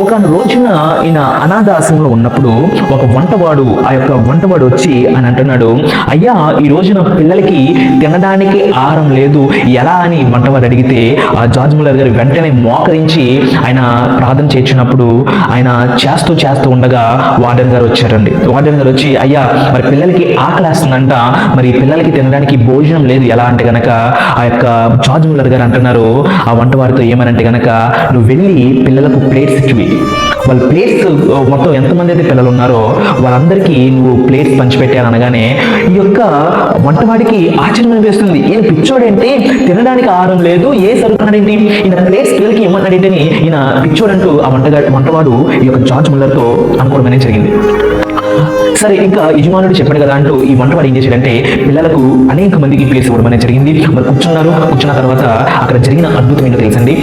ఒక రోజున ఈయన అనాథాశ్రమంలో ఉన్నప్పుడు ఒక వంటవాడు వచ్చి అని అంటున్నాడు, అయ్యా ఈ రోజున పిల్లలకి తినడానికి ఆహారం లేదు, ఎలా అని వంటవాడు అడిగితే ఆ జార్జ్ ముల్లర్ గారు వెంటనే మోకరించి ఆయన ప్రార్థన చేయించినప్పుడు ఆయన చేస్తూ ఉండగా వార్డెన్ గారు వచ్చారండి. వార్డెన్ గారు వచ్చి, అయ్యా మరి పిల్లలకి ఆకలేస్తుందంట, మరి పిల్లలకి తినడానికి భోజనం లేదు, ఎలా అంటే గనక ఆ యొక్క జార్జ్ ముల్లర్ గారు అంటున్నారు ఆ వంటవాడితో ఏమనంటే గనక, నువ్వు వెళ్ళి పిల్లలకు ప్లేట్స్ ఇచ్చివి, వాళ్ళ ప్లేట్స్ మొత్తం ఎంతమంది అయితే పిల్లలు ఉన్నారో వాళ్ళందరికీ నువ్వు ప్లేట్స్ పంచిపెట్టాను అనగానే ఈ యొక్క వంటవాడికి ఆశ్చర్యం వేస్తుంది. ఈయన పిచ్చోడేంటి, తినడానికి ఆహారం లేదు, ఏ సరుకున్నాడేంటి, ఈయన ప్లేట్స్ పిల్లలకి ఇవ్వమన్నాడేంటని ఈయన పిచ్చోడంటూ ఆ వంటవాడు ఈ యొక్క జార్జ్ ముల్లర్తో అనుకోవడం అనేది జరిగింది. సరే, ఇంకా యజమానుడు చెప్పాడు కదా అంటూ ఈ వంటవాడు ఏం చేశాడంటే పిల్లలకు అనేక మందికి ప్లేట్స్ ఇవ్వడం అనేది జరిగింది. మరి కూర్చున్న తర్వాత అక్కడ జరిగిన అద్భుతం ఏంటో తెలుసండి.